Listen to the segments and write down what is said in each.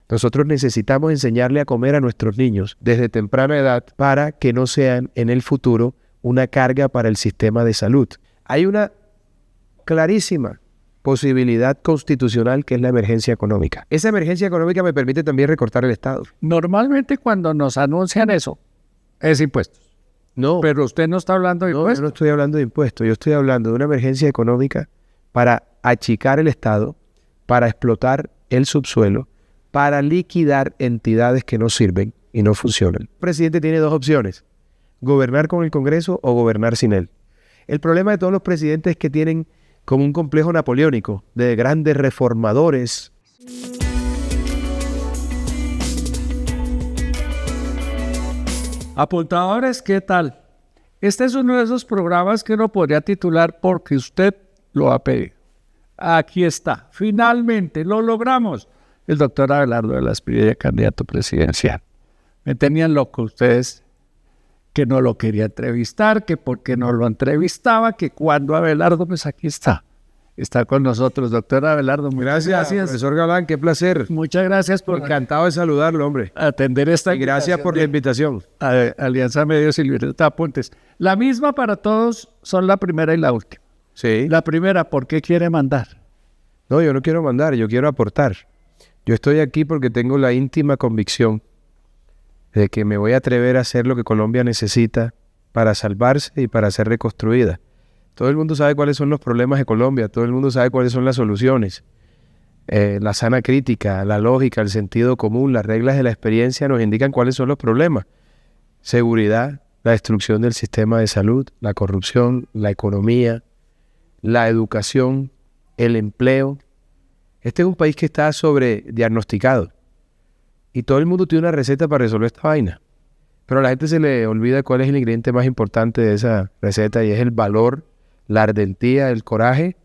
Nosotros necesitamos enseñarle a comer a nuestros niños desde temprana edad para que no sean en el futuro una carga para el sistema de salud. Hay una clarísima posibilidad constitucional que es la emergencia económica. Esa emergencia económica me permite también recortar el Estado. Normalmente cuando nos anuncian eso, es impuestos. No, Pero usted no está hablando de yo impuestos. no estoy hablando de impuestos, yo estoy hablando de una emergencia económica para achicar el Estado, para explotar el subsuelo, para liquidar entidades que no sirven y no funcionan. El presidente tiene dos opciones: gobernar con el Congreso o gobernar sin él. El problema de todos los presidentes es que tienen como un complejo napoleónico de grandes reformadores. Apuntadores, ¿qué tal? Este es uno de esos programas que uno podría titular porque usted lo ha pedido. Aquí está. Finalmente lo logramos. El doctor Abelardo de la Espriella, candidato presidencial. Me tenían loco ustedes que no lo quería entrevistar, que por qué no lo entrevistaba, que cuando Abelardo, pues aquí está. Está con nosotros, doctor Abelardo. Muchas gracias. Profesor Galán, qué placer. Muchas gracias por Encantado de saludarlo, hombre. atender esta Y gracias por la invitación. Alianza Medios y Libreta de Apuntes. La misma para todos, son la primera y la última. Sí. La primera, ¿por qué quiere mandar? No, yo no quiero mandar, yo quiero aportar. Yo estoy aquí porque tengo la íntima convicción de que me voy a atrever a hacer lo que Colombia necesita para salvarse y para ser reconstruida. Todo el mundo sabe cuáles son los problemas de Colombia, todo el mundo sabe cuáles son las soluciones. La sana crítica, la lógica, el sentido común, las reglas de la experiencia nos indican cuáles son los problemas. Seguridad, la destrucción del sistema de salud, la corrupción, la economía, la educación, el empleo. Este es un país que está sobrediagnosticado y todo el mundo tiene una receta para resolver esta vaina. Pero a la gente se le olvida cuál es el ingrediente más importante de esa receta y es el valor, la ardentía, el coraje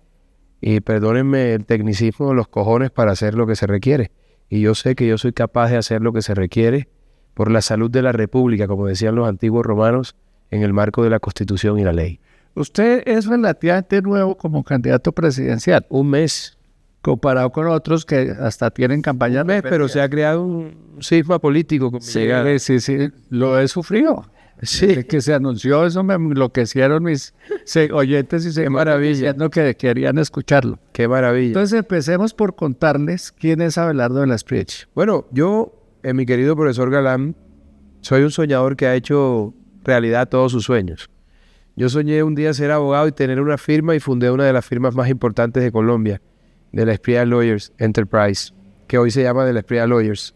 y, perdónenme el tecnicismo, los cojones para hacer lo que se requiere. Y yo sé que yo soy capaz de hacer lo que se requiere por la salud de la República, como decían los antiguos romanos, en el marco de la Constitución y la ley. Usted es relativamente nuevo como candidato presidencial. Un mes. Comparado con otros que hasta tienen campaña. Un mes, pero se ha creado un cisma político con mi llegada. Sí, lo he sufrido. Sí. Desde que se anunció eso me enloquecieron mis oyentes y se maravilla. diciendo que querían escucharlo. Qué maravilla. Entonces empecemos por contarles quién es Abelardo de la Espriella. Bueno, yo, mi querido profesor Galán, soy un soñador que ha hecho realidad todos sus sueños. Yo soñé un día ser abogado y tener una firma y fundé una de las firmas más importantes de Colombia, de la Espriella Lawyers Enterprise, que hoy se llama de la Espriella Lawyers.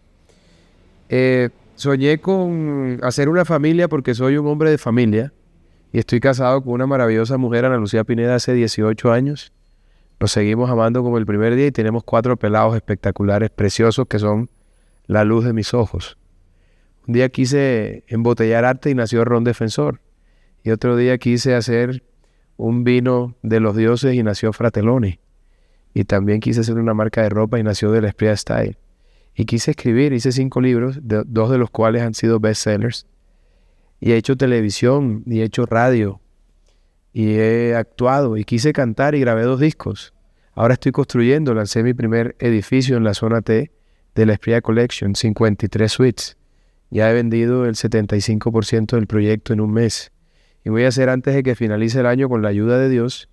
Soñé con hacer una familia porque soy un hombre de familia y estoy casado con una maravillosa mujer, Ana Lucía Pineda, hace 18 años. Nos seguimos amando como el primer día y tenemos 4 pelados espectaculares, preciosos, que son la luz de mis ojos. Un día quise embotellar arte y nació Ron Defensor. Y otro día quise hacer un vino de los dioses y nació Frateloni. Y también quise hacer una marca de ropa y nació de la Espriella Style. Y quise escribir, hice 5 libros, 2 de los cuales han sido bestsellers. Y he hecho televisión, y he hecho radio, y he actuado, y quise cantar y grabé 2 discos. Ahora estoy construyendo, lancé mi primer edificio en la zona T de la Espriella Collection, 53 suites. Ya he vendido el 75% del proyecto en un mes. Y voy a hacer antes de que finalice el año, con la ayuda de Dios,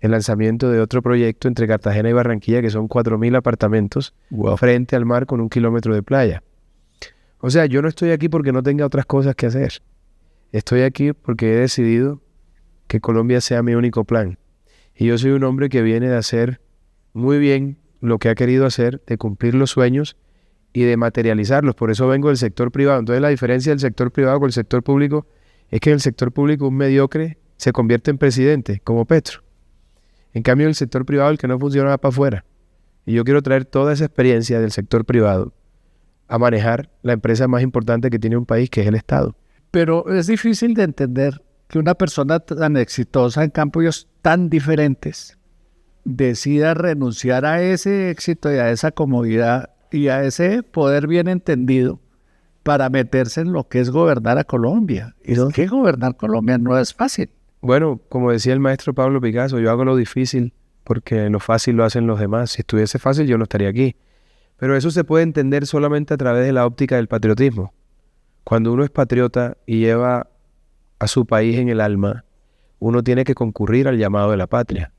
el lanzamiento de otro proyecto entre Cartagena y Barranquilla, que son 4.000 apartamentos frente al mar con 1 kilómetro de playa. O sea, yo no estoy aquí porque no tenga otras cosas que hacer. Estoy aquí porque he decidido que Colombia sea mi único plan. Y yo soy un hombre que viene de hacer muy bien lo que ha querido hacer, de cumplir los sueños y de materializarlos. Por eso vengo del sector privado. Entonces la diferencia del sector privado con el sector público es que en el sector público un mediocre se convierte en presidente, como Petro. En cambio, en el sector privado el que no funciona va para afuera. Y yo quiero traer toda esa experiencia del sector privado a manejar la empresa más importante que tiene un país, que es el Estado. Pero es difícil de entender que una persona tan exitosa en campos tan diferentes decida renunciar a ese éxito y a esa comodidad y a ese poder bien entendido para meterse en lo que es gobernar a Colombia. Y es que gobernar Colombia no es fácil. Bueno, como decía el maestro Pablo Picasso, yo hago lo difícil porque lo fácil lo hacen los demás. Si estuviese fácil yo no estaría aquí. Pero eso se puede entender solamente a través de la óptica del patriotismo. Cuando uno es patriota y lleva a su país en el alma, uno tiene que concurrir al llamado de la patria.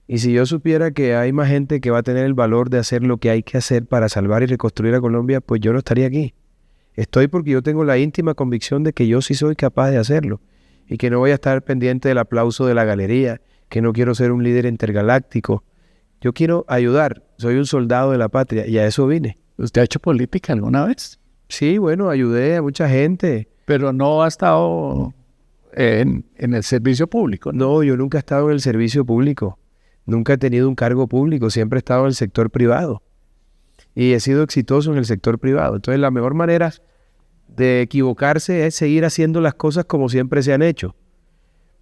Y si yo supiera que hay más gente que va a tener el valor de hacer lo que hay que hacer para salvar y reconstruir a Colombia, pues yo no estaría aquí. Estoy porque yo tengo la íntima convicción de que yo sí soy capaz de hacerlo y que no voy a estar pendiente del aplauso de la galería, que no quiero ser un líder intergaláctico. Yo quiero ayudar, soy un soldado de la patria y a eso vine. ¿Usted ha hecho política alguna vez? Sí, bueno, ayudé a mucha gente. Pero no ha estado en el servicio público, ¿no? No, yo nunca he estado en el servicio público. Nunca he tenido un cargo público, siempre he estado en el sector privado. Y he sido exitoso en el sector privado. Entonces la mejor manera de equivocarse es seguir haciendo las cosas como siempre se han hecho.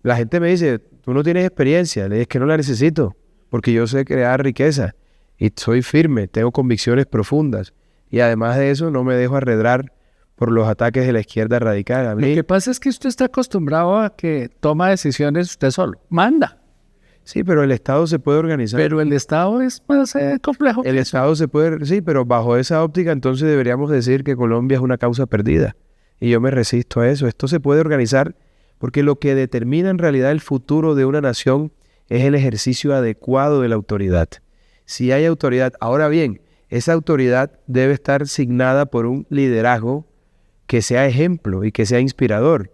La gente me dice, tú no tienes experiencia. Le digo, es que no la necesito, porque yo sé crear riqueza. Y soy firme, tengo convicciones profundas. Y además de eso, no me dejo arredrar por los ataques de la izquierda radical. A mí, Lo que pasa es que usted está acostumbrado a que toma decisiones usted solo. Manda. sí, pero el Estado se puede organizar. Pero el Estado es más complejo. El Estado se puede, sí, pero bajo esa óptica entonces deberíamos decir que Colombia es una causa perdida. Y yo me resisto a eso. Esto se puede organizar porque lo que determina en realidad el futuro de una nación es el ejercicio adecuado de la autoridad. Si hay autoridad, ahora bien, esa autoridad debe estar signada por un liderazgo que sea ejemplo y que sea inspirador,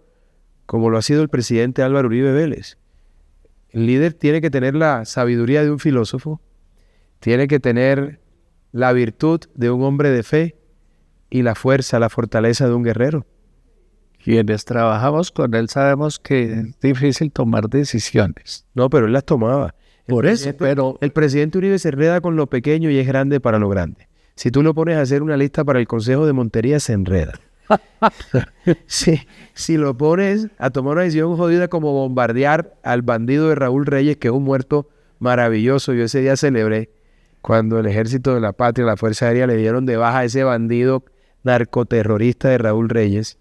como lo ha sido el presidente Álvaro Uribe Vélez. El líder tiene que tener la sabiduría de un filósofo, tiene que tener la virtud de un hombre de fe y la fuerza, la fortaleza de un guerrero. Quienes trabajamos con él sabemos que es difícil tomar decisiones. No, pero él las tomaba. Por eso, pero El presidente Uribe se enreda con lo pequeño y es grande para lo grande. Si tú lo pones a hacer una lista para el Consejo de Montería, se enreda. Si lo pones a tomar una decisión jodida como bombardear al bandido de Raúl Reyes, que es un muerto maravilloso, yo ese día celebré cuando el Ejército de la Patria, la Fuerza Aérea, le dieron de baja a ese bandido narcoterrorista de Raúl Reyes.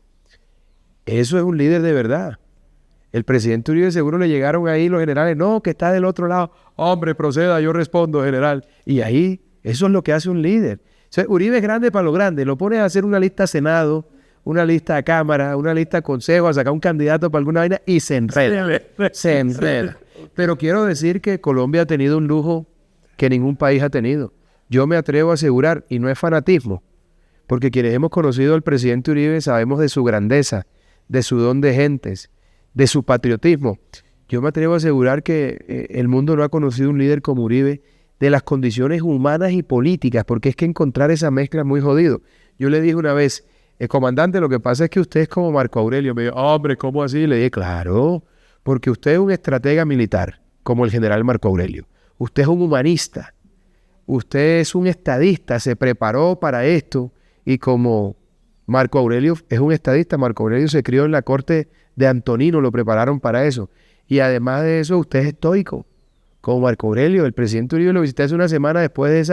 Eso es un líder de verdad. El presidente Uribe seguro le llegaron ahí los generales, no, que está del otro lado. Hombre, proceda, yo respondo, general. Y ahí, eso es lo que hace un líder. O sea, Uribe es grande para lo grande. Lo pones a hacer una lista a Senado, una lista a Cámara, una lista a Consejo, a sacar un candidato para alguna vaina y se enreda. Se enreda. Pero quiero decir que Colombia ha tenido un lujo que ningún país ha tenido. Yo me atrevo a asegurar, y no es fanatismo, porque quienes hemos conocido al presidente Uribe sabemos de su grandeza, de su don de gentes, de su patriotismo. Yo me atrevo a asegurar que el mundo no ha conocido un líder como Uribe, de las condiciones humanas y políticas, porque es que encontrar esa mezcla es muy jodido. Yo le dije una vez, comandante, lo que pasa es que usted es como Marco Aurelio. Me dijo, hombre, ¿cómo así? Le dije, claro, porque usted es un estratega militar, como el general Marco Aurelio. Usted es un humanista, usted es un estadista, se preparó para esto, y como Marco Aurelio es un estadista, Marco Aurelio se crió en la corte de Antonino, lo prepararon para eso. Y además de eso, usted es estoico, como Marco Aurelio. El presidente Uribe lo visité hace una semana después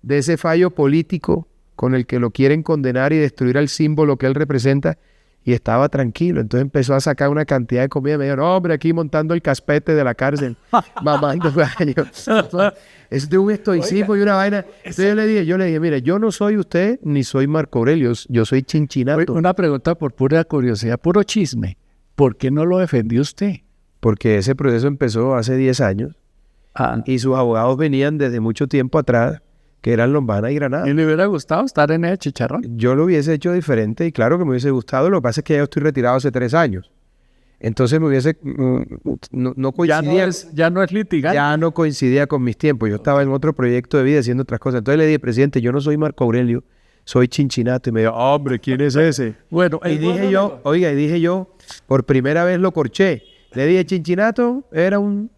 de ese fallo político con el que lo quieren condenar y destruir al símbolo que él representa, y estaba tranquilo. Entonces empezó a sacar una cantidad de comida. Me dijo, no, hombre, aquí montando el caspete de la cárcel, mamando gallos. Es de un estoicismo y una vaina. Entonces yo le dije, mire, yo no soy usted ni soy Marco Aurelio, yo soy Chinchinato. una pregunta por pura curiosidad, puro chisme. ¿Por qué no lo defendió usted? Porque ese proceso empezó hace 10 años y sus abogados venían desde mucho tiempo atrás, que eran Lombana y Granada. ¿Y le hubiera gustado estar en el chicharrón? Yo lo hubiese hecho diferente y claro que me hubiese gustado. Lo que pasa es que ya yo estoy retirado hace 3 años. Entonces me hubiese... no coincidía, ya no es litigante. ya no coincidía con mis tiempos. Yo estaba en otro proyecto de vida haciendo otras cosas. Entonces le dije, presidente, yo no soy Marco Aurelio, soy Chinchinato. Y me dijo, hombre, ¿quién es ese? Bueno, y dije yo, por primera vez lo corché. Le dije, Chinchinato era un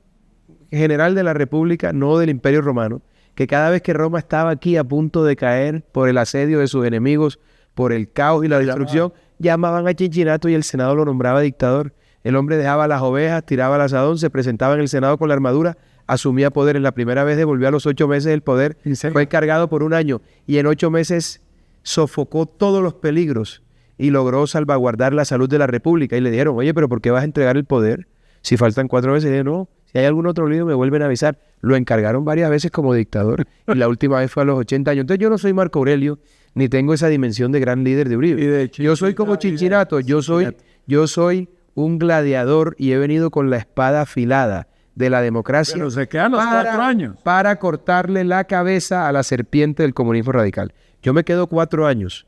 general de la República, no del Imperio Romano, que cada vez que Roma estaba aquí a punto de caer por el asedio de sus enemigos, por el caos y la destrucción, llamaban a Chinchinato y el Senado lo nombraba dictador. El hombre dejaba las ovejas, tiraba el asadón, se presentaba en el Senado con la armadura, asumía poder. En la primera vez devolvió a los 8 meses el poder, fue encargado por 1 año y en 8 meses sofocó todos los peligros y logró salvaguardar la salud de la República. Y le dijeron, oye, pero ¿por qué vas a entregar el poder si faltan 4 meses? Y le dije, no, Si hay algún otro lío, me vuelven a avisar. Lo encargaron varias veces como dictador y la última vez fue a los 80 años. Entonces yo no soy Marco Aurelio, ni tengo esa dimensión de gran líder de Uribe. Yo soy como Chinchinato, yo soy un gladiador y he venido con la espada afilada de la democracia. Pero se quedan los 4 años. Para cortarle la cabeza a la serpiente del comunismo radical. Yo me quedo 4 años.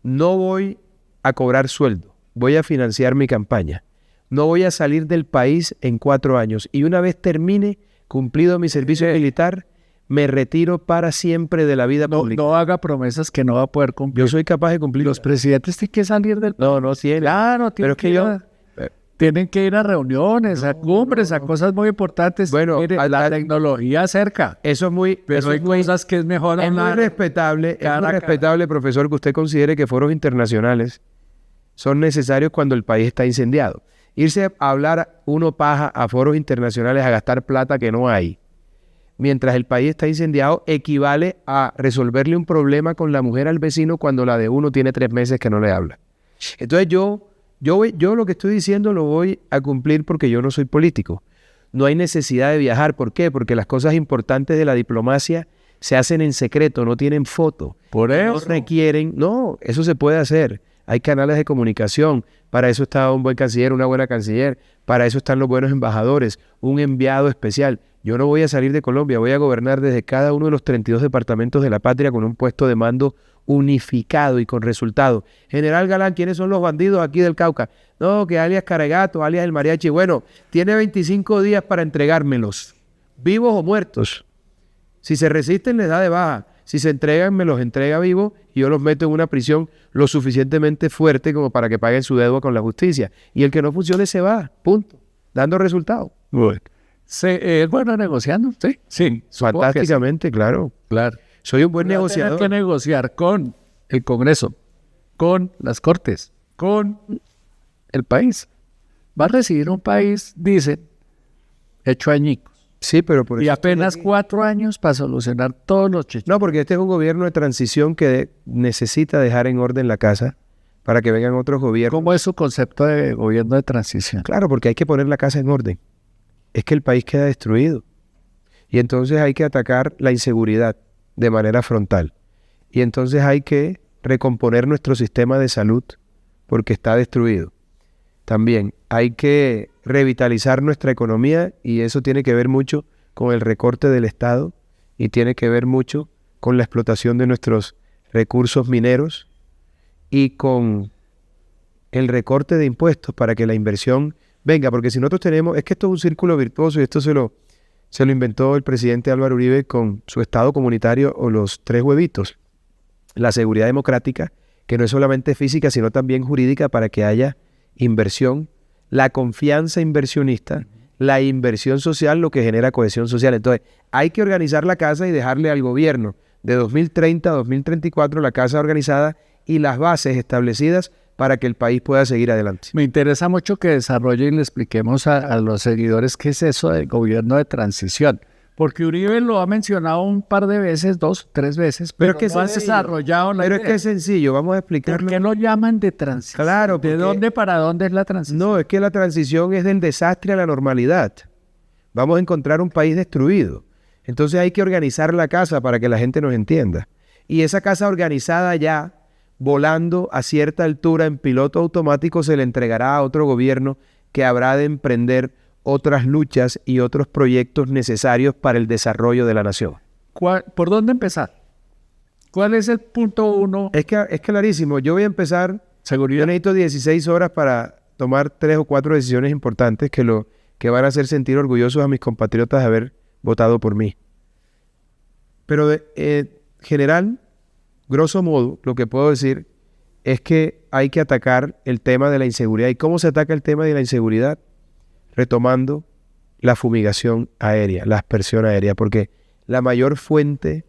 No voy a cobrar sueldo. Voy a financiar mi campaña. No voy a salir del país en 4 años. Y una vez termine, cumplido mi servicio militar, me retiro para siempre de la vida pública. No haga promesas que no va a poder cumplir. Yo soy capaz de cumplir. Los presidentes tienen que salir del país. No tienen. Claro, pero es que yo... Tienen que ir a reuniones, a cumbres, a cosas muy importantes. Bueno, mire, la tecnología cerca. Eso es muy... Pero hay cosas que es mejor hablar. Es muy respetable, profesor, que usted considere que foros internacionales son necesarios cuando el país está incendiado. Irse a hablar uno paja a foros internacionales a gastar plata que no hay, mientras el país está incendiado, equivale a resolverle un problema con la mujer al vecino cuando la de uno tiene 3 meses que no le habla. Entonces yo lo que estoy diciendo lo voy a cumplir porque yo no soy político. No hay necesidad de viajar. ¿Por qué? Porque las cosas importantes de la diplomacia se hacen en secreto, no tienen foto. Por eso. No requieren... No, eso se puede hacer. Hay canales de comunicación. Para eso está un buen canciller, una buena canciller. Para eso están los buenos embajadores, un enviado especial. Yo no voy a salir de Colombia, voy a gobernar desde cada uno de los 32 departamentos de la patria con un puesto de mando unificado y con resultados. General Galán, ¿quiénes son los bandidos aquí del Cauca? No, que alias Caregato, alias el mariachi. Bueno, tiene 25 días para entregármelos, vivos o muertos. Si se resisten, les da de baja. Si se entregan, me los entrega vivos y yo los meto en una prisión lo suficientemente fuerte como para que paguen su deuda con la justicia. Y el que no funcione se va, punto, dando resultados. Bueno. ¿Es bueno negociando? Sí. Fantásticamente, claro. Soy un buen negociador. Hay que negociar con el Congreso, con las Cortes, con el país. Va a recibir un país, dicen, hecho añicos. Sí, pero por eso... Y apenas 4 años para solucionar todos los chichos. No, porque este es un gobierno de transición que necesita dejar en orden la casa para que vengan otros gobiernos. ¿Cómo es su concepto de gobierno de transición? Claro, porque hay que poner la casa en orden. Es que el país queda destruido. Y entonces hay que atacar la inseguridad de manera frontal. Y entonces hay que recomponer nuestro sistema de salud porque está destruido. También hay que revitalizar nuestra economía y eso tiene que ver mucho con el recorte del Estado y tiene que ver mucho con la explotación de nuestros recursos mineros y con el recorte de impuestos para que la inversión venga, porque si nosotros tenemos, es que esto es un círculo virtuoso y esto se lo inventó el presidente Álvaro Uribe con su Estado comunitario o los 3 huevitos. La seguridad democrática, que no es solamente física, sino también jurídica para que haya inversión, la confianza inversionista, la inversión social, lo que genera cohesión social. Entonces, hay que organizar la casa y dejarle al gobierno de 2030 a 2034 la casa organizada y las bases establecidas para que el país pueda seguir adelante. Me interesa mucho que desarrolle y le expliquemos a los seguidores qué es eso del gobierno de transición. Porque Uribe lo ha mencionado un par de veces, 2, 3 veces, pero es que no ha desarrollado la idea. Pero es que es sencillo, vamos a explicarlo. ¿Por qué lo llaman de transición? Claro. ¿De dónde para dónde es la transición? No, es que la transición es del desastre a la normalidad. Vamos a encontrar un país destruido. Entonces hay que organizar la casa para que la gente nos entienda. Y esa casa organizada ya, volando a cierta altura en piloto automático, se le entregará a otro gobierno que habrá de emprender otras luchas y otros proyectos necesarios para el desarrollo de la nación. ¿Por dónde empezar? ¿Cuál es el punto 1? Es clarísimo. Yo voy a empezar... Seguridad. Yo necesito 16 horas para tomar 3 o 4 decisiones importantes que van a hacer sentir orgullosos a mis compatriotas de haber votado por mí. Pero general, grosso modo, lo que puedo decir es que hay que atacar el tema de la inseguridad. ¿Y cómo se ataca el tema de la inseguridad? Retomando la fumigación aérea, la aspersión aérea, porque la mayor fuente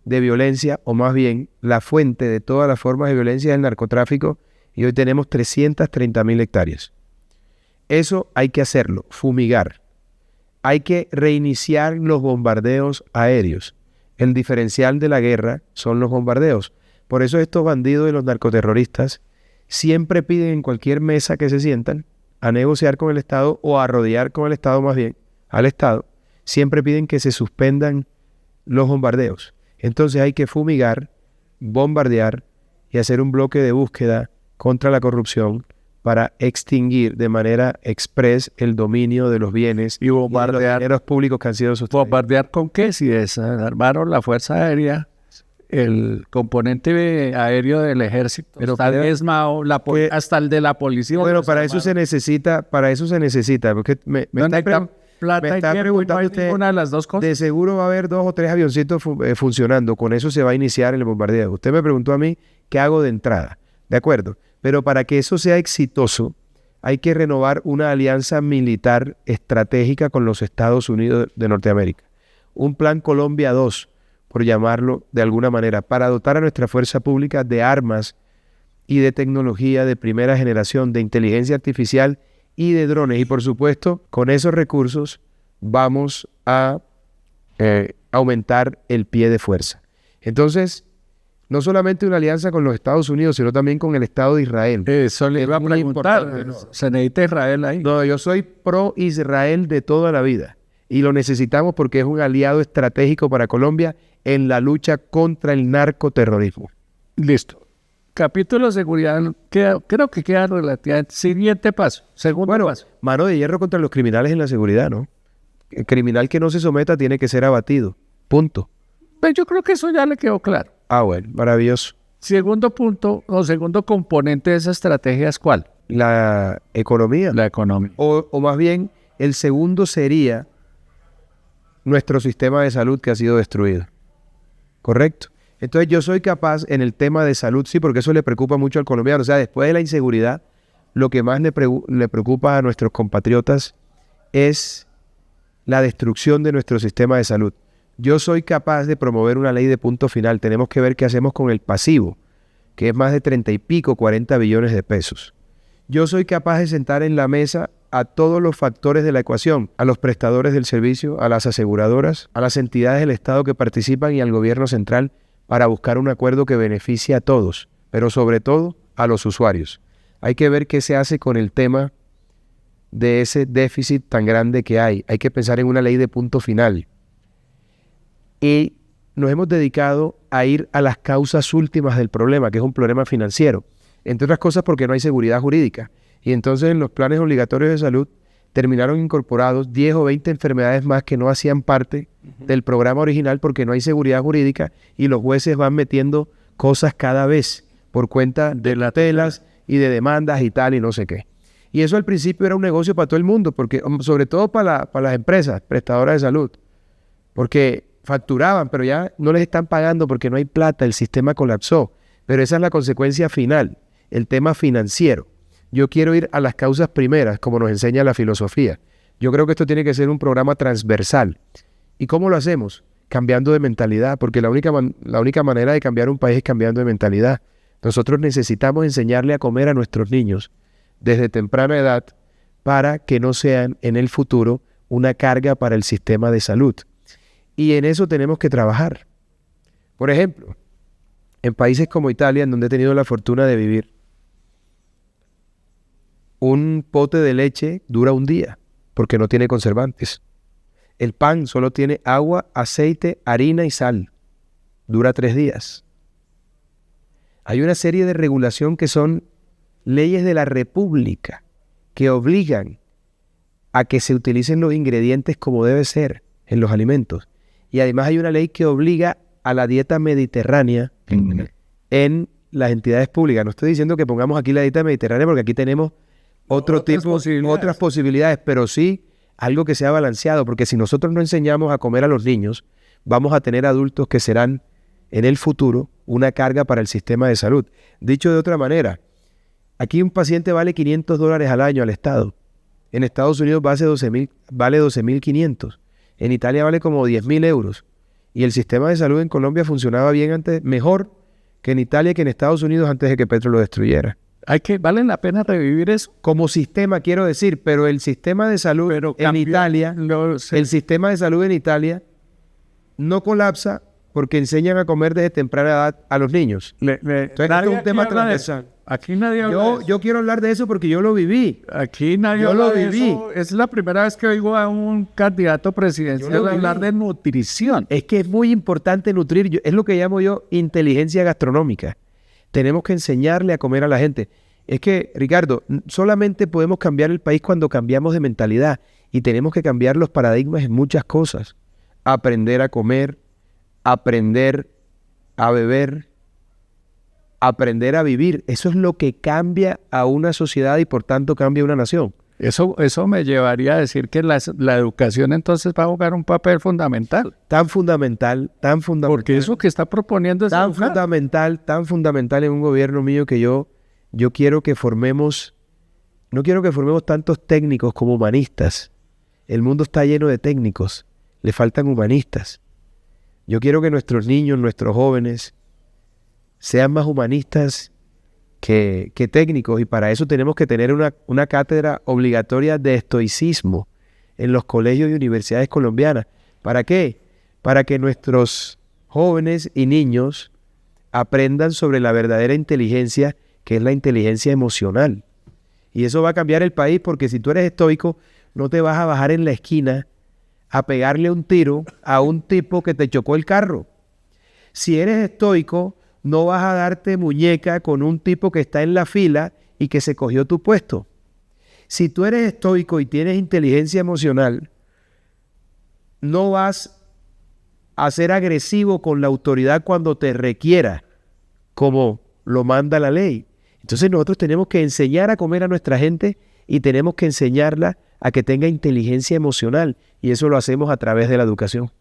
de violencia, o más bien la fuente de todas las formas de violencia es el narcotráfico, y hoy tenemos 330.000 hectáreas. Eso hay que hacerlo, fumigar. Hay que reiniciar los bombardeos aéreos. El diferencial de la guerra son los bombardeos. Por eso estos bandidos y los narcoterroristas siempre piden en cualquier mesa que se sientan a negociar con el Estado o a rodear con el Estado más bien, al Estado, siempre piden que se suspendan los bombardeos. Entonces hay que fumigar, bombardear y hacer un bloque de búsqueda contra la corrupción para extinguir de manera express el dominio de los bienes y bombardear, de los dineros públicos que han sido sustraídos. ¿Bombardear con qué? Si desarmaron la Fuerza Aérea, el componente aéreo del ejército, pero está diezmado, hasta el de la policía. Bueno, para eso se necesita, porque me está preguntando usted, una de las dos cosas. De seguro va a haber 2 o 3 avioncitos funcionando, con eso se va a iniciar el bombardeo. Usted me preguntó a mí qué hago de entrada, ¿de acuerdo? Pero para que eso sea exitoso, hay que renovar una alianza militar estratégica con los Estados Unidos de Norteamérica. Un plan Colombia 2, por llamarlo de alguna manera, para dotar a nuestra fuerza pública de armas y de tecnología de primera generación, de inteligencia artificial y de drones. Y por supuesto, con esos recursos vamos a aumentar el pie de fuerza. Entonces, no solamente una alianza con los Estados Unidos, sino también con el Estado de Israel. Eso le iba a preguntar. ¿Se necesita Israel ahí? No, yo soy pro Israel de toda la vida. Y lo necesitamos porque es un aliado estratégico para Colombia en la lucha contra el narcoterrorismo. Listo. Capítulo de seguridad, creo que queda relativamente. Siguiente paso, segundo paso. Mano de hierro contra los criminales en la seguridad, ¿no? El criminal que no se someta tiene que ser abatido. Punto. Pues yo creo que eso ya le quedó claro. Ah, bueno, maravilloso. Segundo punto o segundo componente de esa estrategia es ¿cuál? La economía. La economía. O más bien, el segundo sería nuestro sistema de salud que ha sido destruido. ¿Correcto? Entonces yo soy capaz en el tema de salud, sí, porque eso le preocupa mucho al colombiano. O sea, después de la inseguridad, lo que más le preocupa a nuestros compatriotas es la destrucción de nuestro sistema de salud. Yo soy capaz de promover una ley de punto final. Tenemos que ver qué hacemos con el pasivo, que es más de 30 y pico, 40 billones de pesos. Yo soy capaz de sentar en la mesa a todos los factores de la ecuación, a los prestadores del servicio, a las aseguradoras, a las entidades del Estado que participan y al gobierno central para buscar un acuerdo que beneficie a todos, pero sobre todo a los usuarios. Hay que ver qué se hace con el tema de ese déficit tan grande que hay. Hay que pensar en una ley de punto final. Y nos hemos dedicado a ir a las causas últimas del problema, que es un problema financiero. Entre otras cosas porque no hay seguridad jurídica. Y entonces en los planes obligatorios de salud terminaron incorporados 10 o 20 enfermedades más que no hacían parte del programa original porque no hay seguridad jurídica y los jueces van metiendo cosas cada vez por cuenta de las telas y de demandas y tal y no sé qué. Y eso al principio era un negocio para todo el mundo, porque sobre todo para las empresas prestadoras de salud, porque facturaban, pero ya no les están pagando porque no hay plata, el sistema colapsó. Pero esa es la consecuencia final, el tema financiero. Yo quiero ir a las causas primeras, como nos enseña la filosofía. Yo creo que esto tiene que ser un programa transversal. ¿Y cómo lo hacemos? Cambiando de mentalidad, porque la única manera de cambiar un país es cambiando de mentalidad. Nosotros necesitamos enseñarle a comer a nuestros niños desde temprana edad para que no sean en el futuro una carga para el sistema de salud. Y en eso tenemos que trabajar. Por ejemplo, en países como Italia, en donde he tenido la fortuna de vivir, un pote de leche dura un día porque no tiene conservantes. El pan solo tiene agua, aceite, harina y sal. Dura 3 días. Hay una serie de regulación que son leyes de la República que obligan a que se utilicen los ingredientes como debe ser en los alimentos. Y además hay una ley que obliga a la dieta mediterránea en las entidades públicas. No estoy diciendo que pongamos aquí la dieta mediterránea porque aquí tenemos otras posibilidades, pero sí algo que sea balanceado, porque si nosotros no enseñamos a comer a los niños, vamos a tener adultos que serán en el futuro una carga para el sistema de salud. Dicho de otra manera, aquí un paciente vale $500 al año al Estado. En Estados Unidos vale 12.500. En Italia vale como 10.000 euros. Y el sistema de salud en Colombia funcionaba bien antes, mejor que en Italia y que en Estados Unidos antes de que Petro lo destruyera. ¿Vale la pena revivir eso? Como sistema, quiero decir, pero el sistema de salud en Italia, el sistema de salud en Italia no colapsa porque enseñan a comer desde temprana edad a los niños. Entonces, esto es un tema transversal. Aquí nadie habla de eso. Yo quiero hablar de eso porque yo lo viví. Aquí nadie Yo habla lo de viví. eso. Es la primera vez que oigo a un candidato presidencial Yo lo viví. hablar de nutrición. Es que es muy importante nutrir, es lo que llamo yo inteligencia gastronómica. Tenemos que enseñarle a comer a la gente. Es que, Ricardo, solamente podemos cambiar el país cuando cambiamos de mentalidad y tenemos que cambiar los paradigmas en muchas cosas. Aprender a comer, aprender a beber, aprender a vivir. Eso es lo que cambia a una sociedad y por tanto cambia una nación. Eso me llevaría a decir que la educación entonces va a jugar un papel fundamental. Tan fundamental. Porque eso que está proponiendo es tan educar. fundamental en un gobierno mío que yo quiero que formemos, no quiero que formemos tantos técnicos como humanistas. El mundo está lleno de técnicos, le faltan humanistas. Yo quiero que nuestros niños, nuestros jóvenes, sean más humanistas que técnicos, y para eso tenemos que tener una cátedra obligatoria de estoicismo en los colegios y universidades colombianas. ¿Para qué? Para que nuestros jóvenes y niños aprendan sobre la verdadera inteligencia, que es la inteligencia emocional. Y eso va a cambiar el país, porque si tú eres estoico, no te vas a bajar en la esquina a pegarle un tiro a un tipo que te chocó el carro. Si eres estoico, no vas a darte muñeca con un tipo que está en la fila y que se cogió tu puesto. Si tú eres estoico y tienes inteligencia emocional, no vas a ser agresivo con la autoridad cuando te requiera, como lo manda la ley. Entonces nosotros tenemos que enseñar a comer a nuestra gente y tenemos que enseñarla a que tenga inteligencia emocional, y eso lo hacemos a través de la educación.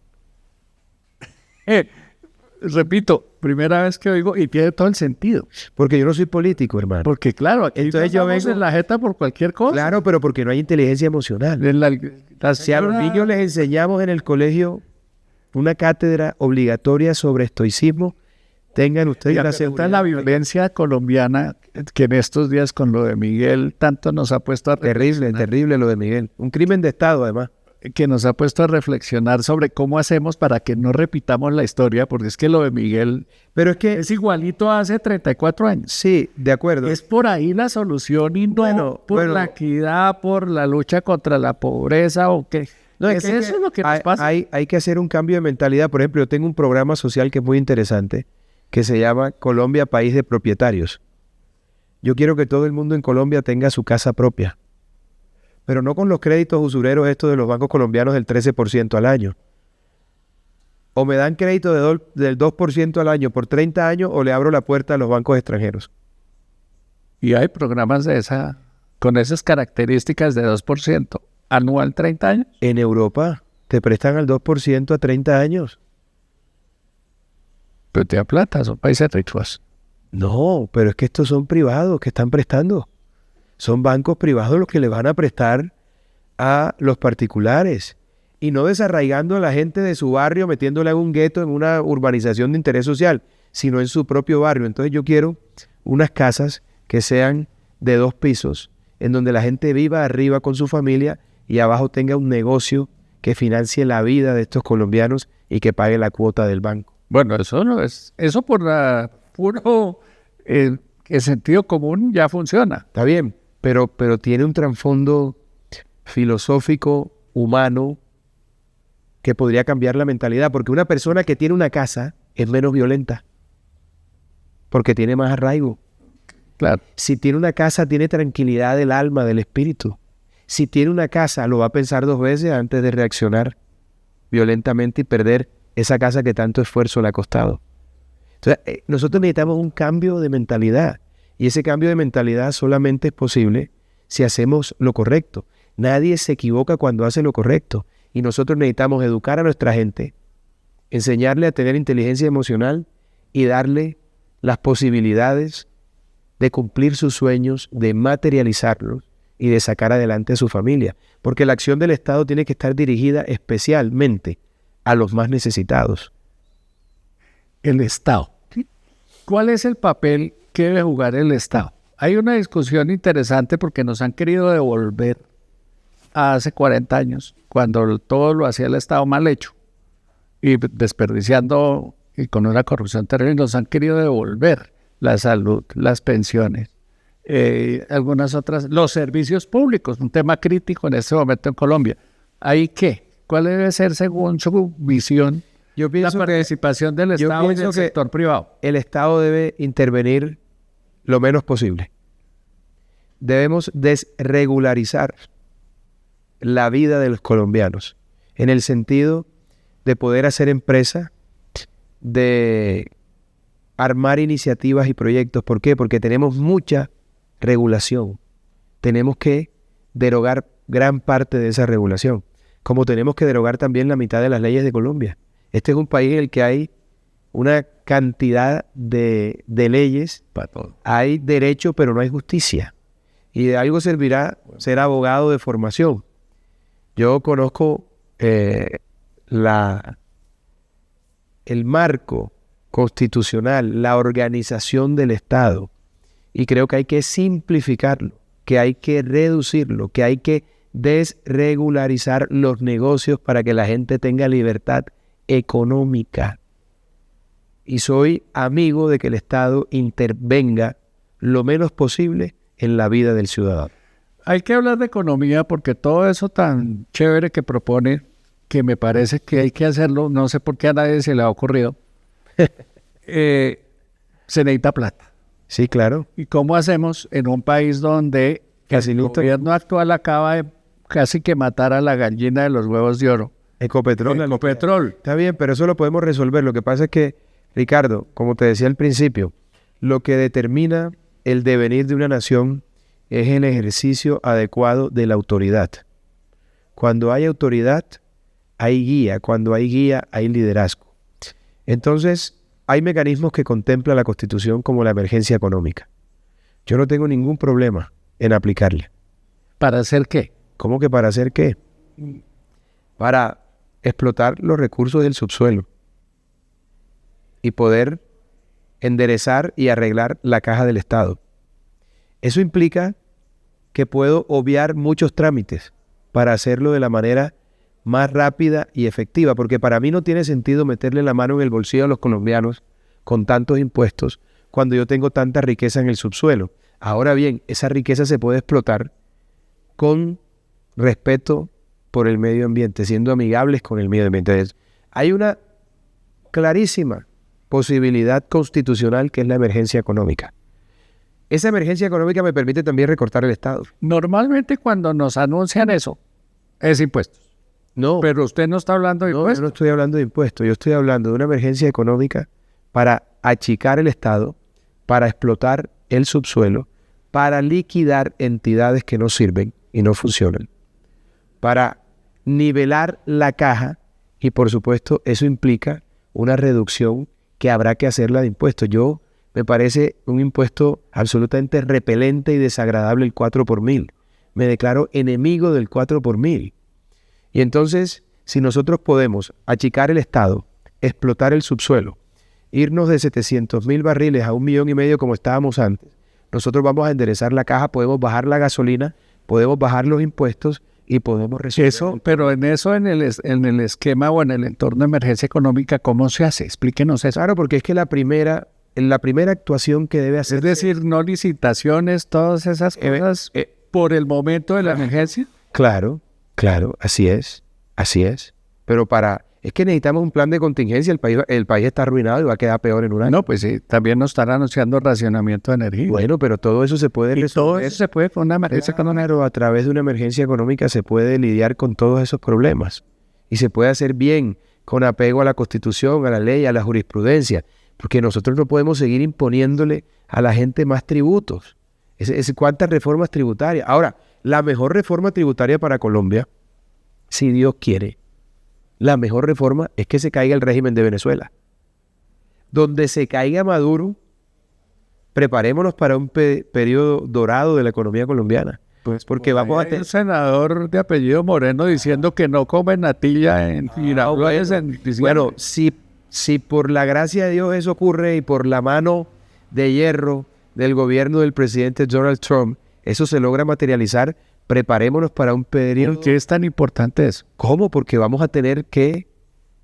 Repito, primera vez que oigo y tiene todo el sentido. Porque yo no soy político, hermano. Porque claro, aquí Entonces yo pasamos vengo en la jeta por cualquier cosa. Claro, pero porque no hay inteligencia emocional. Si a los niños les enseñamos en el colegio una cátedra obligatoria sobre estoicismo, tengan ustedes la seguridad. La violencia colombiana, que en estos días con lo de Miguel tanto nos ha puesto a Terrible lo de Miguel. Un crimen de Estado, además. Que nos ha puesto a reflexionar sobre cómo hacemos para que no repitamos la historia, porque es que lo de Miguel Pero es que es igualito a hace 34 años. sí, de acuerdo. Es por ahí la solución y no por la equidad, por la lucha contra la pobreza o qué. No, eso es lo que nos pasa. Hay que hacer un cambio de mentalidad. Por ejemplo, yo tengo un programa social que es muy interesante, que se llama Colombia, País de Propietarios. Yo quiero que todo el mundo en Colombia tenga su casa propia, pero no con los créditos usureros estos de los bancos colombianos del 13% al año. O me dan crédito del 2% al año por 30 años, o le abro la puerta a los bancos extranjeros. Y hay programas con esas características de 2% anual 30 años. En Europa te prestan al 2% a 30 años. Pero te da plata, son países ricos. No, pero es que estos son privados que están prestando. Son bancos privados los que le van a prestar a los particulares, y no desarraigando a la gente de su barrio, metiéndola en un gueto, en una urbanización de interés social, sino en su propio barrio. Entonces yo quiero unas casas que sean de 2 pisos, en donde la gente viva arriba con su familia y abajo tenga un negocio que financie la vida de estos colombianos y que pague la cuota del banco. Bueno, eso no es, eso por puro el sentido común ya funciona. Está bien, pero tiene un trasfondo filosófico, humano, que podría cambiar la mentalidad, porque una persona que tiene una casa es menos violenta, porque tiene más arraigo. Claro. Si tiene una casa, tiene tranquilidad del alma, del espíritu. Si tiene una casa, lo va a pensar 2 veces antes de reaccionar violentamente y perder esa casa que tanto esfuerzo le ha costado. Entonces, nosotros necesitamos un cambio de mentalidad, y ese cambio de mentalidad solamente es posible si hacemos lo correcto. Nadie se equivoca cuando hace lo correcto, y nosotros necesitamos educar a nuestra gente, enseñarle a tener inteligencia emocional y darle las posibilidades de cumplir sus sueños, de materializarlos y de sacar adelante a su familia. Porque la acción del Estado tiene que estar dirigida especialmente a los más necesitados. El Estado. ¿Cuál es el papel que debe jugar el Estado? Hay una discusión interesante porque nos han querido devolver a hace 40 años, cuando todo lo hacía el Estado mal hecho y desperdiciando y con una corrupción terrible. Nos han querido devolver la salud, las pensiones, algunas otras, los servicios públicos, un tema crítico en este momento en Colombia. ¿Ahí qué? ¿Cuál debe ser, según su visión, Yo la pienso participación del yo Estado y pienso del que sector privado? el Estado debe intervenir lo menos posible. Debemos desregularizar la vida de los colombianos en el sentido de poder hacer empresa, de armar iniciativas y proyectos. ¿Por qué? Porque tenemos mucha regulación. Tenemos que derogar gran parte de esa regulación, como tenemos que derogar también la mitad de las leyes de Colombia. Este es un país en el que hay una cantidad de leyes, Para todo. hay derecho pero no hay justicia. Y de algo servirá ser abogado de formación. Yo conozco el marco constitucional, la organización del Estado, y creo que hay que simplificarlo, que hay que reducirlo, que hay que desregularizar los negocios para que la gente tenga libertad económica. Y soy amigo de que el Estado intervenga lo menos posible en la vida del ciudadano. Hay que hablar de economía porque todo eso tan chévere que propone, que me parece que hay que hacerlo, no sé por qué a nadie se le ha ocurrido, se necesita plata. Sí, claro. ¿Y cómo hacemos en un país donde el gobierno actual acaba de casi que matar a la gallina de los huevos de oro? Ecopetrol. Ecopetrol. Está bien, pero eso lo podemos resolver. Lo que pasa es que, Ricardo, como te decía al principio, lo que determina el devenir de una nación es el ejercicio adecuado de la autoridad. Cuando hay autoridad, hay guía. Cuando hay guía, hay liderazgo. Entonces, hay mecanismos que contempla la Constitución como la emergencia económica. Yo no tengo ningún problema en aplicarla. ¿Para hacer qué? ¿Cómo que para hacer qué? Para explotar los recursos del subsuelo y poder enderezar y arreglar la caja del Estado. Eso implica que puedo obviar muchos trámites para hacerlo de la manera más rápida y efectiva, porque para mí no tiene sentido meterle la mano en el bolsillo a los colombianos con tantos impuestos cuando yo tengo tanta riqueza en el subsuelo. Ahora bien, esa riqueza se puede explotar con respeto por el medio ambiente, siendo amigables con el medio ambiente. Hay una clarísima posibilidad constitucional que es la emergencia económica. Esa emergencia económica me permite también recortar el Estado. Normalmente cuando nos anuncian eso, es impuestos. No, Pero usted no está hablando de no, impuestos. yo no estoy hablando de impuestos, yo estoy hablando de una emergencia económica para achicar el Estado, para explotar el subsuelo, para liquidar entidades que no sirven y no funcionan, para nivelar la caja y por supuesto eso implica una reducción que habrá que hacerla de impuestos. Me parece un impuesto absolutamente repelente y desagradable el 4 por mil. Me declaro enemigo del 4 por mil. Y entonces, si nosotros podemos achicar el Estado, explotar el subsuelo, irnos de 700,000 barriles a 1,5 millones como estábamos antes, nosotros vamos a enderezar la caja, podemos bajar la gasolina, podemos bajar los impuestos y podemos resolver. Eso, pero en eso, en el esquema o en el entorno de emergencia económica, ¿cómo se hace? Explíquenos eso. Claro, porque es que la primera actuación que debe hacer... Es decir, no licitaciones, todas esas cosas por el momento de la emergencia. Claro, así es. Pero es que necesitamos un plan de contingencia, el país está arruinado y va a quedar peor en un año. No, pues sí, también nos están anunciando racionamiento de energía. Bueno, pero todo eso se puede y todo resolver. eso se puede con una emergencia económica. Claro, a través de una emergencia económica se puede lidiar con todos esos problemas y se puede hacer bien con apego a la Constitución, a la ley, a la jurisprudencia, porque nosotros no podemos seguir imponiéndole a la gente más tributos. ¿Cuántas reformas tributarias? Ahora, la mejor reforma tributaria para Colombia, si Dios quiere, la mejor reforma es que se caiga el régimen de Venezuela. Donde se caiga Maduro, preparémonos para un periodo dorado de la economía colombiana. Pues porque vamos a tener un senador de apellido Moreno diciendo que no come natilla en Giraflores en diciembre. Bueno, si por la gracia de Dios eso ocurre y por la mano de hierro del gobierno del presidente Donald Trump, eso se logra materializar, preparémonos para un periodo... ¿Por qué es tan importante eso? ¿Cómo? Porque vamos a tener que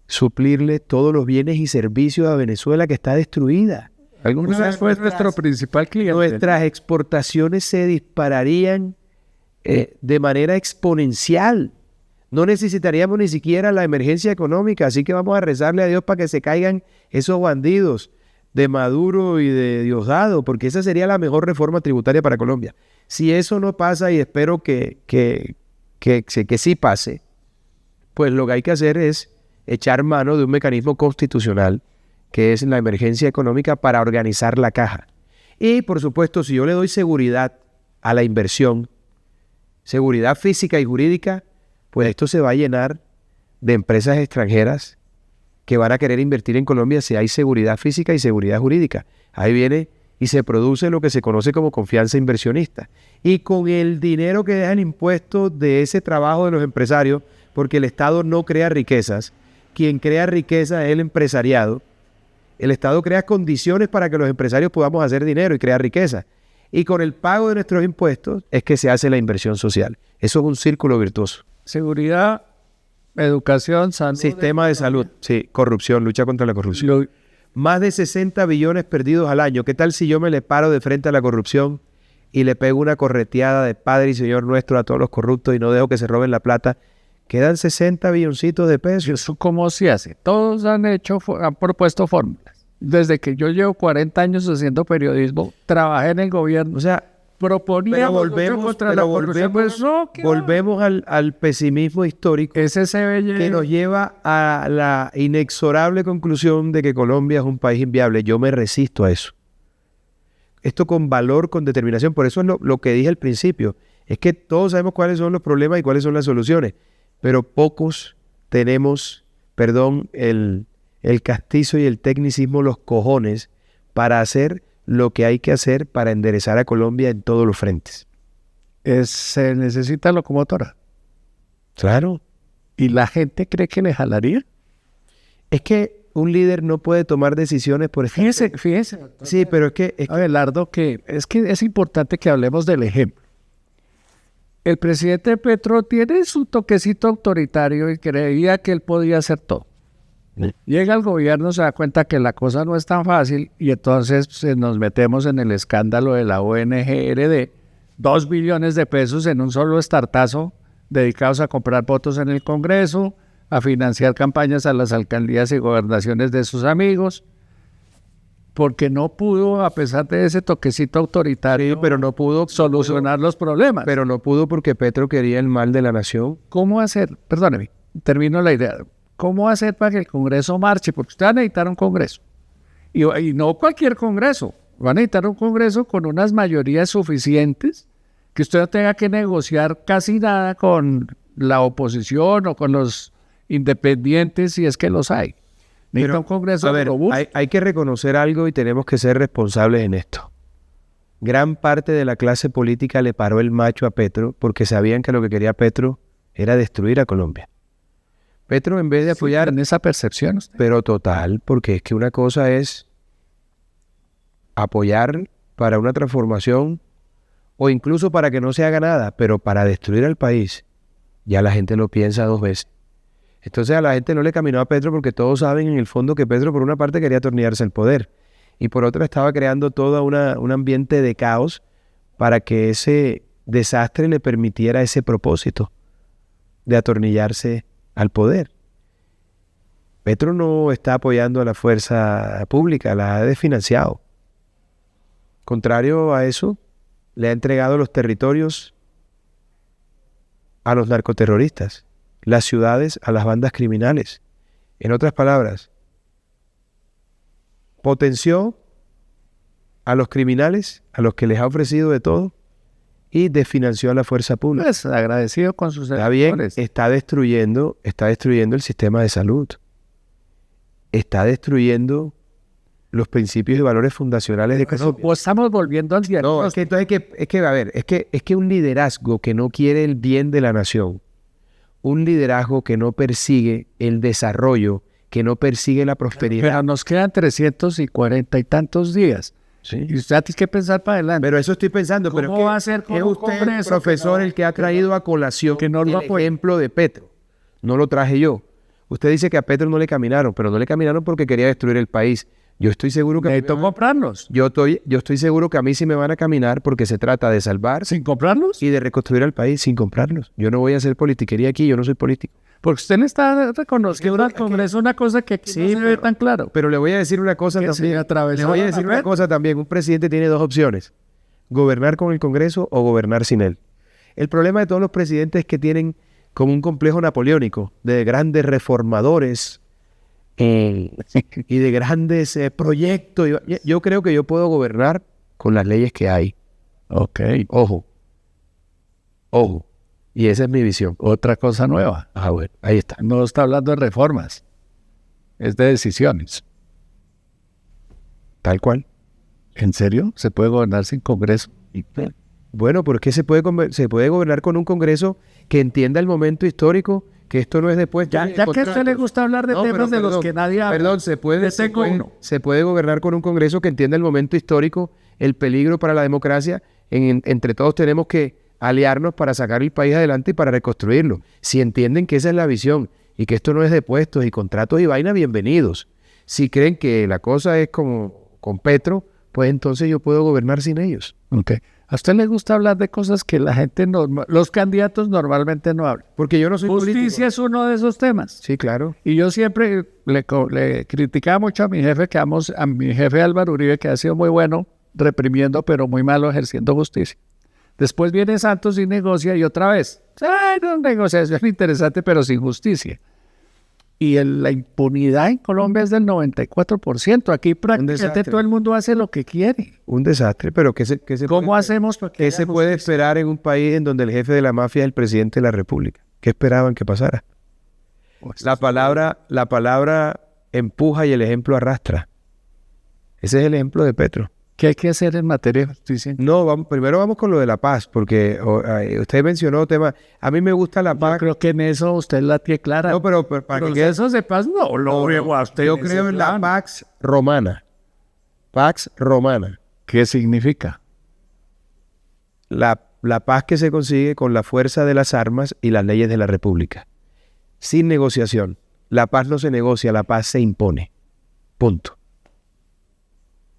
suplirle todos los bienes y servicios a Venezuela que está destruida. Alguna vez fue nuestro principal cliente. Nuestras exportaciones se dispararían de manera exponencial. No necesitaríamos ni siquiera la emergencia económica, así que vamos a rezarle a Dios para que se caigan esos bandidos de Maduro y de Diosdado, porque esa sería la mejor reforma tributaria para Colombia. Si eso no pasa, y espero que sí pase, pues lo que hay que hacer es echar mano de un mecanismo constitucional, que es la emergencia económica, para organizar la caja. Y, por supuesto, si yo le doy seguridad a la inversión, seguridad física y jurídica, pues esto se va a llenar de empresas extranjeras que van a querer invertir en Colombia si hay seguridad física y seguridad jurídica. Ahí viene y se produce lo que se conoce como confianza inversionista. Y con el dinero que deja el impuesto de ese trabajo de los empresarios, porque el Estado no crea riquezas, quien crea riqueza es el empresariado. El Estado crea condiciones para que los empresarios podamos hacer dinero y crear riqueza. Y con el pago de nuestros impuestos es que se hace la inversión social. Eso es un círculo virtuoso. Seguridad, educación, salud. Sistema de salud, sí, corrupción, lucha contra la corrupción. Más de 60 billones perdidos al año. ¿Qué tal si yo me le paro de frente a la corrupción y le pego una correteada de Padre y Señor nuestro a todos los corruptos y no dejo que se roben la plata? Quedan 60 billoncitos de pesos. ¿Eso cómo se hace? Todos han propuesto fórmulas. Desde que yo llevo 40 años haciendo periodismo, trabajé en el gobierno. O sea, proponíamos contra la corrupción. Pues no, volvemos al pesimismo histórico que nos lleva a la inexorable conclusión de que Colombia es un país inviable. Yo me resisto a eso. Esto con valor, con determinación. Por eso es lo que dije al principio. Es que todos sabemos cuáles son los problemas y cuáles son las soluciones. Pero pocos tenemos, el castizo y el tecnicismo, los cojones, para hacer lo que hay que hacer para enderezar a Colombia en todos los frentes. Se necesita locomotora. Claro. ¿Y la gente cree que le jalaría? Es que un líder no puede tomar decisiones por ejemplo. Fíjese. Sí, pero es que Abelardo, es que es importante que hablemos del ejemplo. El presidente Petro tiene su toquecito autoritario y creía que él podía hacer todo. Llega al gobierno, se da cuenta que la cosa no es tan fácil y entonces nos metemos en el escándalo de la ONG-RD, 2 billones de pesos en un solo estartazo dedicados a comprar votos en el Congreso, a financiar campañas a las alcaldías y gobernaciones de sus amigos, porque no pudo, a pesar de ese toquecito autoritario, sí, pero no pudo solucionar los problemas. Pero no pudo porque Petro quería el mal de la nación. ¿Cómo hacer? Perdóneme, termino la idea. ¿Cómo hacer para que el Congreso marche? Porque usted va a necesitar un Congreso. Y no cualquier Congreso. Va a necesitar un Congreso con unas mayorías suficientes, que usted no tenga que negociar casi nada con la oposición o con los independientes, si es que los hay. Necesita un Congreso robusto. Hay que reconocer algo y tenemos que ser responsables en esto. Gran parte de la clase política le paró el macho a Petro porque sabían que lo que quería Petro era destruir a Colombia. Petro, en vez de apoyar... en esa percepción. Pero total, porque es que una cosa es apoyar para una transformación o incluso para que no se haga nada, pero para destruir al país, ya la gente lo piensa 2 veces. Entonces a la gente no le caminó a Petro porque todos saben en el fondo que Petro por una parte quería atornillarse el poder y por otra estaba creando todo un ambiente de caos para que ese desastre le permitiera ese propósito de atornillarse al poder. Petro no está apoyando a la fuerza pública, la ha desfinanciado. Contrario a eso, le ha entregado los territorios a los narcoterroristas, las ciudades a las bandas criminales. En otras palabras, potenció a los criminales, a los que les ha ofrecido de todo, y desfinanció a la fuerza pública. Pues agradecido con sus Está bien, está destruyendo el sistema de salud. Está destruyendo los principios y valores fundacionales de Colombia. O estamos volviendo al diagnóstico. No, es que un liderazgo que no quiere el bien de la nación, un liderazgo que no persigue el desarrollo, que no persigue la prosperidad. Pero nos quedan 340 y tantos días. Sí. Y usted tiene que pensar para adelante. Pero eso estoy pensando. ¿Cómo pero va a ser con es un usted, Congreso, profesor, el que ha traído a colación el ejemplo de Petro. No lo traje yo. Usted dice que a Petro no le caminaron, pero no le caminaron porque quería destruir el país. Yo estoy seguro que necesito comprarlos. yo estoy seguro que a mí sí me van a caminar porque se trata de salvar ¿Sin comprarlos? y de reconstruir al país sin comprarlos. Yo no voy a hacer politiquería aquí, yo no soy político. Porque usted le está reconociendo al Congreso una cosa que aquí no se ve tan claro. Pero le voy a decir una cosa Que se también. atravesó Le voy a la decir red. una cosa también. Un presidente tiene dos opciones: gobernar con el Congreso o gobernar sin él. El problema de todos los presidentes es que tienen como un complejo napoleónico de grandes reformadores y de grandes proyectos. Yo creo que yo puedo gobernar con las leyes que hay. Ok. Ojo. Ojo. Y esa es mi visión. Otra cosa nueva. Ah, bueno, ahí está. No está hablando de reformas. Es de decisiones. Tal cual. ¿En serio? ¿Se puede gobernar sin Congreso? Bueno, porque se puede gobernar con un Congreso que entienda el momento histórico, que esto no es después. Ya que a usted le gusta hablar de temas de los que nadie habla. Perdón, se puede gobernar con un Congreso que entienda el momento histórico, el peligro para la democracia. Entre todos tenemos que aliarnos para sacar el país adelante y para reconstruirlo. Si entienden que esa es la visión y que esto no es de puestos y contratos y vaina, bienvenidos. Si creen que la cosa es como con Petro, pues entonces yo puedo gobernar sin ellos. Ok. ¿A usted le gusta hablar de cosas que la gente los candidatos normalmente no hablan? Porque yo no soy Justicia político. es uno de esos temas. Sí, claro. Y yo siempre le criticaba mucho a mi jefe, a mi jefe Álvaro Uribe, que ha sido muy bueno reprimiendo, pero muy malo ejerciendo justicia. Después viene Santos y negocia y otra vez. Una negociación interesante, pero sin justicia. Y la impunidad en Colombia es del 94%. Aquí prácticamente todo el mundo hace lo que quiere. Un desastre, pero ¿Cómo hacemos para que ¿qué se puede esperar en un país en donde el jefe de la mafia es el presidente de la República? ¿Qué esperaban que pasara? La palabra empuja y el ejemplo arrastra. Ese es el ejemplo de Petro. ¿Qué hay que hacer en materia de justicia? No, primero vamos con lo de la paz, porque usted mencionó temas. A mí me gusta la paz. Yo creo que en eso usted la tiene clara. No, pero para que quede. Eso de paz no lo veo a usted. Yo creo en la Pax Romana. Pax Romana. ¿Qué significa? La paz que se consigue con la fuerza de las armas y las leyes de la República. Sin negociación. La paz no se negocia, la paz se impone. Punto.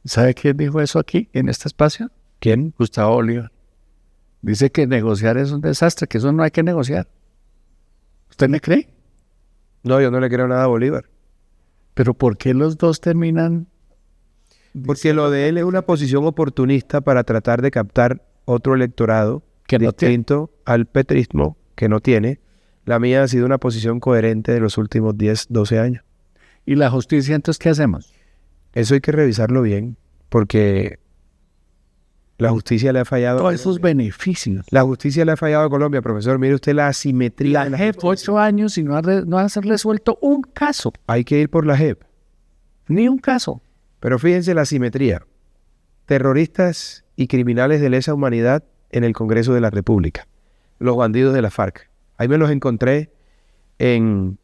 ¿Sabe quién dijo eso aquí, en este espacio? ¿Quién? Gustavo Bolívar. Dice que negociar es un desastre, que eso no hay que negociar. ¿Usted me cree? No, yo no le creo nada a Bolívar. ¿Pero por qué los dos terminan? Porque lo de él es una posición oportunista para tratar de captar otro electorado Que no distinto al petrismo que no tiene. La mía ha sido una posición coherente de los últimos 10, 12 años. ¿Y la justicia, entonces, qué hacemos? Eso hay que revisarlo bien, porque la justicia le ha fallado. Todos esos beneficios. La justicia le ha fallado a Colombia, profesor. Mire usted la asimetría. La JEP, 8 años y no ha resuelto un caso. Hay que ir por la JEP. Ni un caso. Pero fíjense la asimetría. Terroristas y criminales de lesa humanidad en el Congreso de la República. Los bandidos de la FARC. Ahí me los encontré en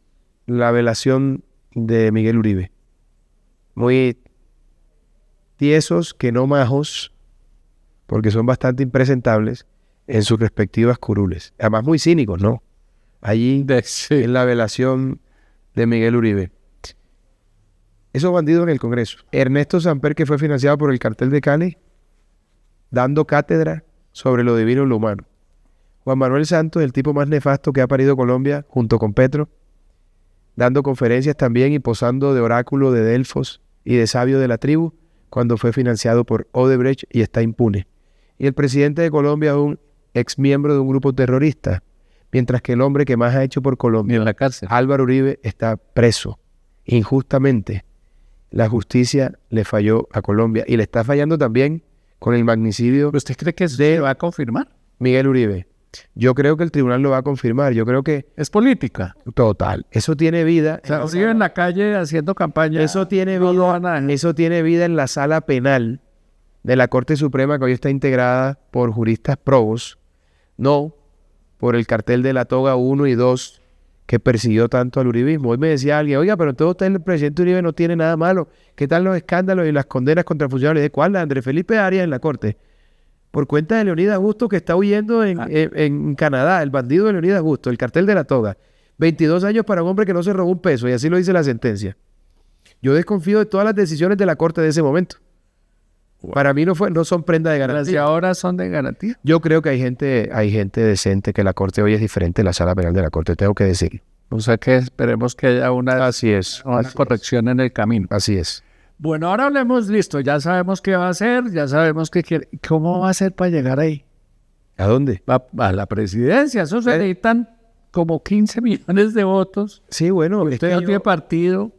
la velación de Miguel Uribe. Muy tiesos, que no majos, porque son bastante impresentables en sus respectivas curules. Además muy cínicos, ¿no? Allí en la velación de Miguel Uribe. Esos bandidos en el Congreso. Ernesto Samper, que fue financiado por el cartel de Cali, dando cátedra sobre lo divino y lo humano. Juan Manuel Santos, el tipo más nefasto que ha parido Colombia, junto con Petro, dando conferencias también y posando de oráculo de Delfos y de sabio de la tribu, cuando fue financiado por Odebrecht y está impune. Y el presidente de Colombia es un exmiembro de un grupo terrorista, mientras que el hombre que más ha hecho por Colombia, en la cárcel, Álvaro Uribe, está preso injustamente. La justicia le falló a Colombia y le está fallando también con el magnicidio. ¿Usted cree que se va a confirmar? Miguel Uribe. Yo creo que el tribunal lo va a confirmar. Yo creo que es política. Total. Eso tiene vida. O sea, sigue en la calle haciendo campaña. Eso tiene vida en la sala penal de la Corte Suprema, que hoy está integrada por juristas probos, no por el cartel de la toga 1 y 2 que persiguió tanto al uribismo. Hoy me decía alguien, oiga, pero entonces usted, el presidente Uribe, no tiene nada malo. ¿Qué tal los escándalos y las condenas contra funcionarios? ¿De cuál? La de Andrés Felipe Arias en la Corte. Por cuenta de Leonidas Busto, que está huyendo en Canadá, el bandido de Leonidas Busto, el cartel de la toga. 22 años para un hombre que no se robó un peso, y así lo dice la sentencia. Yo desconfío de todas las decisiones de la Corte de ese momento. Para mí no son prenda de Las garantía. de ahora son de garantía. Yo creo que hay gente decente, que la Corte hoy es diferente, la Sala Penal de la Corte, tengo que decirlo. O sea que esperemos que haya una Así es. corrección en el camino. Así es. Bueno, ahora hablemos, listo, ya sabemos qué va a hacer, ya sabemos qué quiere. ¿Cómo va a hacer para llegar ahí? ¿A dónde? A la presidencia. Eso se necesitan como 15 millones de votos. Sí, bueno. Usted no tiene partido.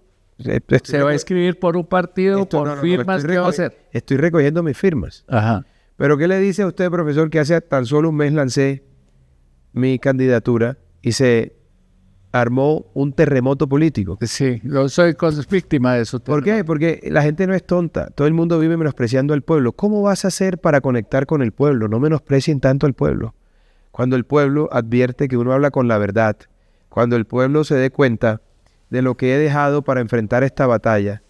Se va a inscribir por un partido, por firmas. ¿Qué va a hacer? Estoy recogiendo mis firmas. Ajá. Pero ¿qué le dice a usted, profesor, que hace tan solo un mes lancé mi candidatura y se armó un terremoto político? Sí, yo soy víctima de eso. ¿Por qué? Porque la gente no es tonta. Todo el mundo vive menospreciando al pueblo. ¿Cómo vas a hacer para conectar con el pueblo? No menosprecien tanto al pueblo. Cuando el pueblo advierte que uno habla con la verdad, cuando el pueblo se dé cuenta de lo que he dejado para enfrentar esta batalla,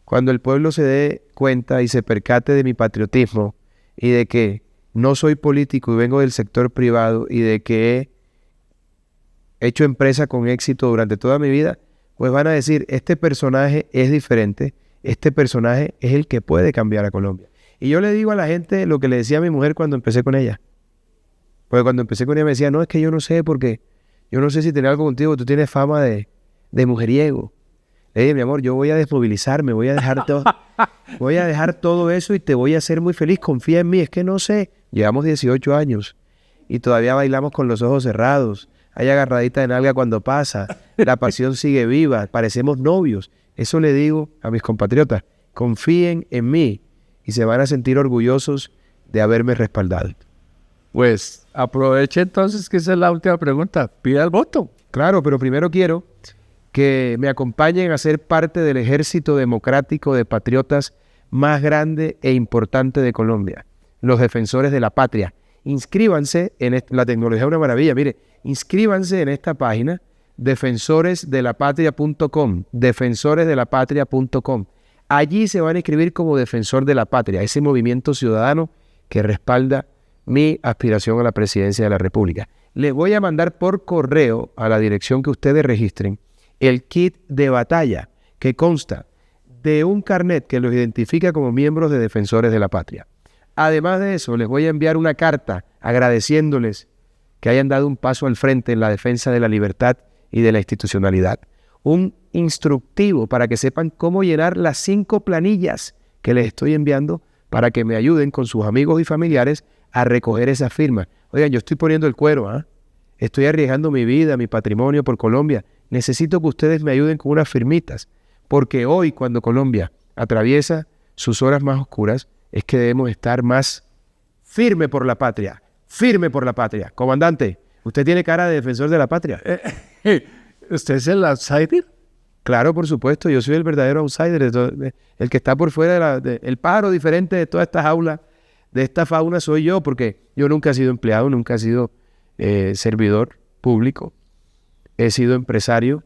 cuando el pueblo se dé cuenta y se percate de mi patriotismo y de que no soy político y vengo del sector privado y de que he hecho empresa con éxito durante toda mi vida, pues van a decir, este personaje es diferente, este personaje es el que puede cambiar a Colombia. Y yo le digo a la gente lo que le decía a mi mujer cuando empecé con ella. Porque cuando empecé con ella me decía, no, es que yo no sé, porque yo no sé si tener algo contigo, tú tienes fama de mujeriego. Le dije, mi amor, yo voy a desmovilizarme, voy a dejar todo eso y te voy a hacer muy feliz, confía en mí. Es que no sé, llevamos 18 años y todavía bailamos con los ojos cerrados. Hay agarradita de nalga cuando pasa, la pasión sigue viva, parecemos novios. Eso le digo a mis compatriotas, confíen en mí y se van a sentir orgullosos de haberme respaldado. Pues aproveche entonces que esa es la última pregunta, pida el voto. Claro, pero primero quiero que me acompañen a ser parte del ejército democrático de patriotas más grande e importante de Colombia, los defensores de la patria. Inscríbanse en la tecnología es una maravilla, mire, inscríbanse en esta página, defensoresdelapatria.com, defensoresdelapatria.com. Allí se van a inscribir como defensor de la patria, ese movimiento ciudadano que respalda mi aspiración a la presidencia de la República. Les voy a mandar por correo a la dirección que ustedes registren el kit de batalla que consta de un carnet que los identifica como miembros de Defensores de la Patria. Además de eso, les voy a enviar una carta agradeciéndoles que hayan dado un paso al frente en la defensa de la libertad y de la institucionalidad. Un instructivo para que sepan cómo llenar las 5 planillas que les estoy enviando para que me ayuden con sus amigos y familiares a recoger esas firmas. Oigan, yo estoy poniendo el cuero, ¿ah? Estoy arriesgando mi vida, mi patrimonio por Colombia. Necesito que ustedes me ayuden con unas firmitas, porque hoy, cuando Colombia atraviesa sus horas más oscuras, es que debemos estar más firme por la patria, firme por la patria. Comandante, ¿usted tiene cara de defensor de la patria? ¿Usted es el outsider? Claro, por supuesto, yo soy el verdadero outsider, el que está por fuera el pájaro diferente de toda esta jaula, de esta fauna soy yo, porque yo nunca he sido empleado, nunca he sido servidor público, he sido empresario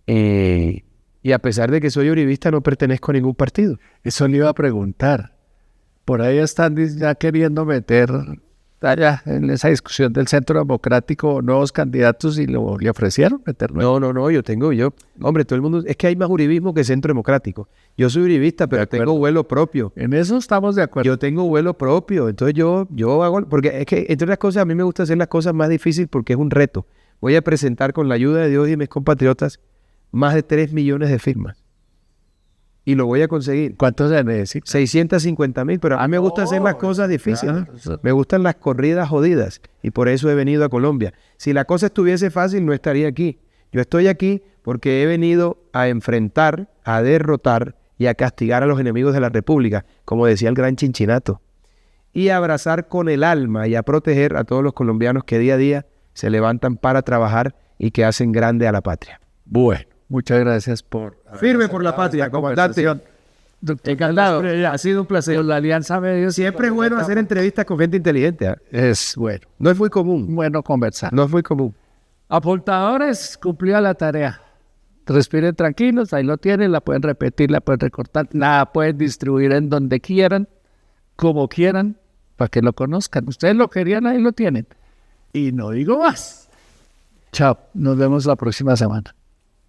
y a pesar de que soy uribista no pertenezco a ningún partido. Eso le iba a preguntar. Por ahí están ya queriendo meter allá en esa discusión del Centro Democrático nuevos candidatos y le ofrecieron meterlo. No, hombre, todo el mundo, es que hay más uribismo que Centro Democrático. Yo soy uribista, pero tengo vuelo propio. En eso estamos de acuerdo. Yo tengo vuelo propio, entonces yo hago, porque es que entre otras cosas a mí me gusta hacer las cosas más difíciles porque es un reto. Voy a presentar con la ayuda de Dios y mis compatriotas más de 3 millones de firmas. Y lo voy a conseguir. ¿Cuánto se necesita? 650,000, pero a mí me gusta hacer las cosas difíciles. Claro. Me gustan las corridas jodidas y por eso he venido a Colombia. Si la cosa estuviese fácil, no estaría aquí. Yo estoy aquí porque he venido a enfrentar, a derrotar y a castigar a los enemigos de la República, como decía el gran Chinchinato, y a abrazar con el alma y a proteger a todos los colombianos que día a día se levantan para trabajar y que hacen grande a la patria. Bueno. Muchas gracias por... Firme por la patria, comandante. Doctor, encantado. Ha sido un placer. La Alianza Medios. Siempre es bueno hacer entrevistas con gente inteligente. Es bueno. No es muy común. Bueno conversar. No es muy común. Apuntadores, cumplida la tarea. Respiren tranquilos, ahí lo tienen, la pueden repetir, la pueden recortar, la pueden distribuir en donde quieran, como quieran, para que lo conozcan. Ustedes lo querían, ahí lo tienen. Y no digo más. Chao, nos vemos la próxima semana.